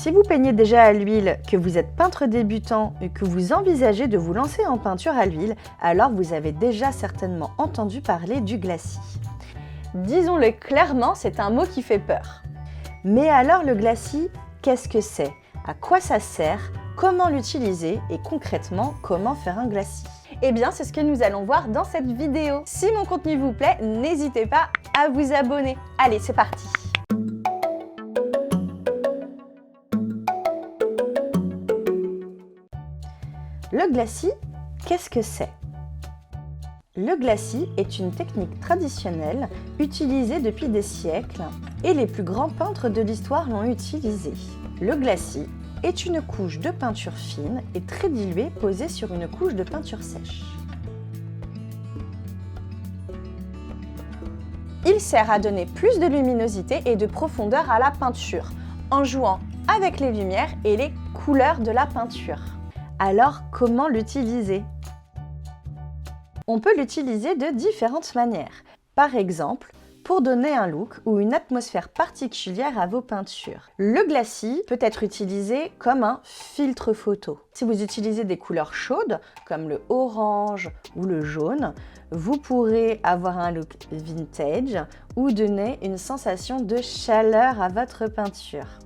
Si vous peignez déjà à l'huile, que vous êtes peintre débutant et que vous envisagez de vous lancer en peinture à l'huile, alors vous avez déjà certainement entendu parler du glacis. Disons-le clairement, c'est un mot qui fait peur. Mais alors le glacis, qu'est-ce que c'est? À quoi ça sert? Comment l'utiliser? Et concrètement, comment faire un glacis? Eh bien, c'est ce que nous allons voir dans cette vidéo. Si mon contenu vous plaît, n'hésitez pas à vous abonner. Allez, c'est parti! Le glacis, qu'est-ce que c'est? Le glacis est une technique traditionnelle utilisée depuis des siècles et les plus grands peintres de l'histoire l'ont utilisée. Le glacis est une couche de peinture fine et très diluée posée sur une couche de peinture sèche. Il sert à donner plus de luminosité et de profondeur à la peinture en jouant avec les lumières et les couleurs de la peinture. Alors, comment l'utiliser? On peut l'utiliser de différentes manières. Par exemple, pour donner un look ou une atmosphère particulière à vos peintures. Le glacis peut être utilisé comme un filtre photo. Si vous utilisez des couleurs chaudes, comme le orange ou le jaune, vous pourrez avoir un look vintage ou donner une sensation de chaleur à votre peinture.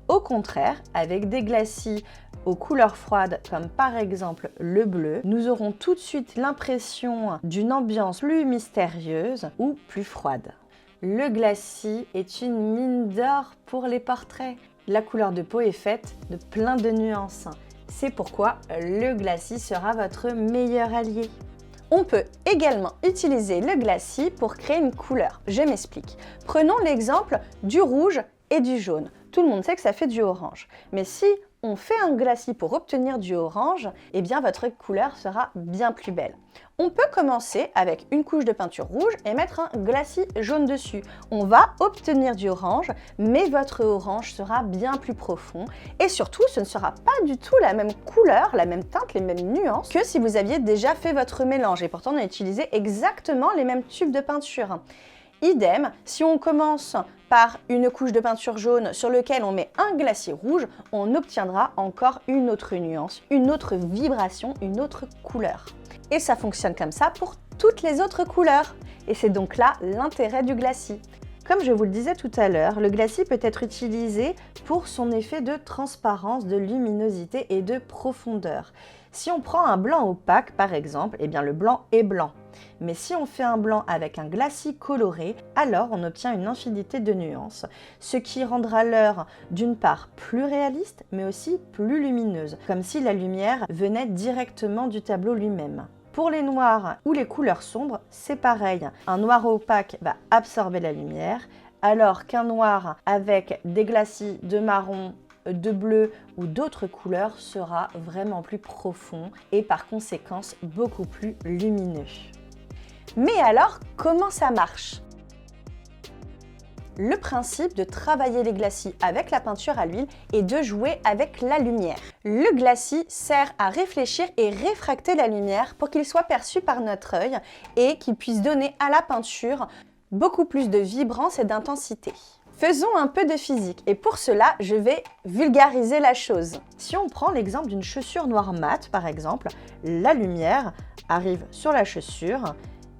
Au contraire, avec des glacis aux couleurs froides comme par exemple le bleu, nous aurons tout de suite l'impression d'une ambiance plus mystérieuse ou plus froide. Le glacis est une mine d'or pour les portraits. La couleur de peau est faite de plein de nuances. C'est pourquoi le glacis sera votre meilleur allié. On peut également utiliser le glacis pour créer une couleur. Je m'explique. Prenons l'exemple du rouge et du jaune. Tout le monde sait que ça fait du orange. Mais si on fait un glacis pour obtenir du orange, eh bien votre couleur sera bien plus belle. On peut commencer avec une couche de peinture rouge et mettre un glacis jaune dessus. On va obtenir du orange, mais votre orange sera bien plus profond. Et surtout, ce ne sera pas du tout la même couleur, la même teinte, les mêmes nuances que si vous aviez déjà fait votre mélange. Et pourtant, on a utilisé exactement les mêmes tubes de peinture. Idem, si on commence par une couche de peinture jaune sur laquelle on met un glacis rouge, on obtiendra encore une autre nuance, une autre vibration, une autre couleur. Et ça fonctionne comme ça pour toutes les autres couleurs. Et c'est donc là l'intérêt du glacis. Comme je vous le disais tout à l'heure, le glacis peut être utilisé pour son effet de transparence, de luminosité et de profondeur. Si on prend un blanc opaque par exemple, eh bien le blanc est blanc. Mais si on fait un blanc avec un glacis coloré, alors on obtient une infinité de nuances, ce qui rendra l'œuvre d'une part plus réaliste, mais aussi plus lumineuse, comme si la lumière venait directement du tableau lui-même. Pour les noirs ou les couleurs sombres, c'est pareil. Un noir opaque va absorber la lumière, alors qu'un noir avec des glacis de marron, de bleu ou d'autres couleurs sera vraiment plus profond et par conséquence beaucoup plus lumineux. Mais alors, comment ça marche? Le principe de travailler les glacis avec la peinture à l'huile est de jouer avec la lumière. Le glacis sert à réfléchir et réfracter la lumière pour qu'il soit perçu par notre œil et qu'il puisse donner à la peinture beaucoup plus de vibrance et d'intensité. Faisons un peu de physique et pour cela, je vais vulgariser la chose. Si on prend l'exemple d'une chaussure noire mate par exemple, la lumière arrive sur la chaussure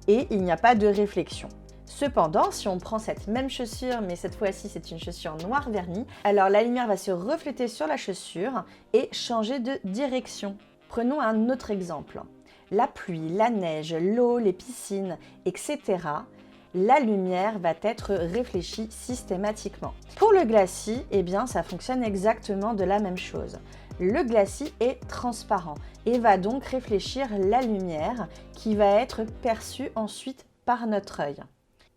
et il n'y a pas de réflexion. Cependant, si on prend cette même chaussure, mais cette fois-ci c'est une chaussure noire vernie, alors la lumière va se refléter sur la chaussure et changer de direction. Prenons un autre exemple. La pluie, la neige, l'eau, les piscines, etc. La lumière va être réfléchie systématiquement. Pour le glacis, eh bien, ça fonctionne exactement de la même chose. Le glacis est transparent et va donc réfléchir la lumière qui va être perçue ensuite par notre œil.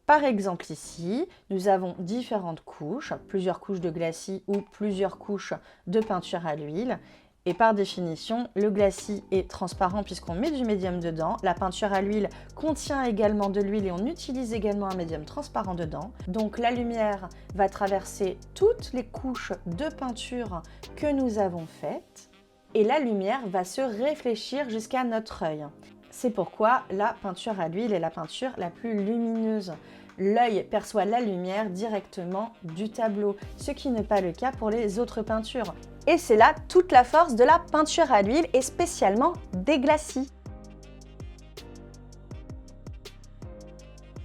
Par exemple ici, nous avons différentes couches, plusieurs couches de glacis ou plusieurs couches de peinture à l'huile. Et par définition, le glacis est transparent puisqu'on met du médium dedans. La peinture à l'huile contient également de l'huile et on utilise également un médium transparent dedans. Donc la lumière va traverser toutes les couches de peinture que nous avons faites et la lumière va se réfléchir jusqu'à notre œil. C'est pourquoi la peinture à l'huile est la peinture la plus lumineuse. l'œil perçoit la lumière directement du tableau, ce qui n'est pas le cas pour les autres peintures. Et c'est là toute la force de la peinture à l'huile et spécialement des glacis.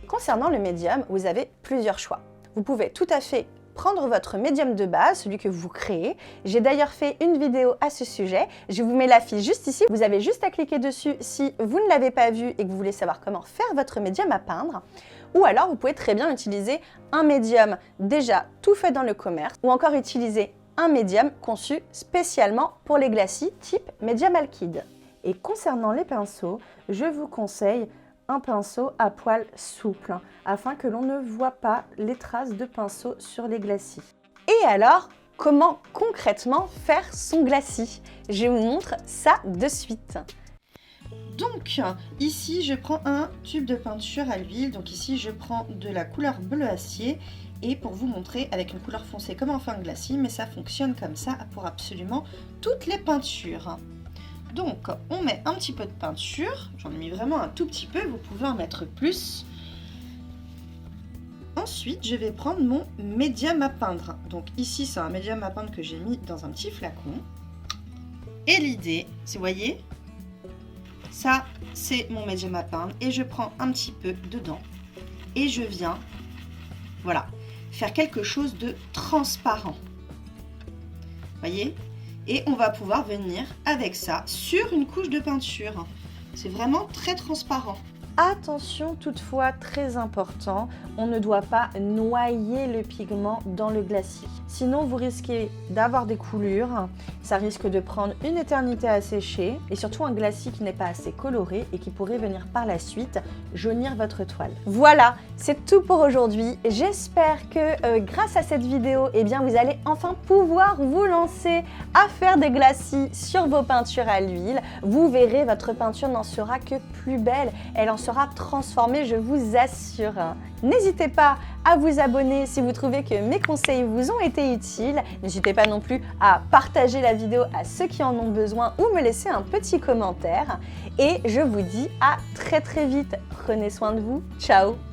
Concernant le médium, vous avez plusieurs choix. Vous pouvez tout à fait prendre votre médium de base, celui que vous créez. J'ai d'ailleurs fait une vidéo à ce sujet. Je vous mets la fiche juste ici. Vous avez juste à cliquer dessus si vous ne l'avez pas vu et que vous voulez savoir comment faire votre médium à peindre. Ou alors, vous pouvez très bien utiliser un médium déjà tout fait dans le commerce ou encore utiliser un médium conçu spécialement pour les glacis type médium alkyd. Et concernant les pinceaux, je vous conseille un pinceau à poil souple afin que l'on ne voit pas les traces de pinceau sur les glacis. Et alors, comment concrètement faire son glacis? Je vous montre ça de suite. Donc ici je prends un tube de peinture à l'huile, donc ici je prends de la couleur bleu acier et pour vous montrer avec une couleur foncée comme un fin de glacis, mais ça fonctionne comme ça pour absolument toutes les peintures. Donc on met un petit peu de peinture, j'en ai mis vraiment un tout petit peu, vous pouvez en mettre plus. Ensuite je vais prendre mon médium à peindre, donc ici c'est un médium à peindre que j'ai mis dans un petit flacon. Et l'idée, vous voyez, ça c'est mon médium à peindre et je prends un petit peu dedans et je viens, voilà, faire quelque chose de transparent. Voyez ? Et on va pouvoir venir avec ça sur une couche de peinture. C'est vraiment très transparent. Attention toutefois, très important, on ne doit pas noyer le pigment dans le glacis. Sinon vous risquez d'avoir des coulures, ça risque de prendre une éternité à sécher et surtout un glacis qui n'est pas assez coloré et qui pourrait venir par la suite jaunir votre toile. Voilà, c'est tout pour aujourd'hui. J'espère que grâce à cette vidéo, eh bien, vous allez enfin pouvoir vous lancer à faire des glacis sur vos peintures à l'huile. Vous verrez, votre peinture n'en sera que plus belle. Elle en sera transformée, je vous assure. N'hésitez pas à vous abonner si vous trouvez que mes conseils vous ont été utiles. N'hésitez pas non plus à partager la vidéo à ceux qui en ont besoin ou me laisser un petit commentaire. Et je vous dis à très vite. Prenez soin de vous. Ciao!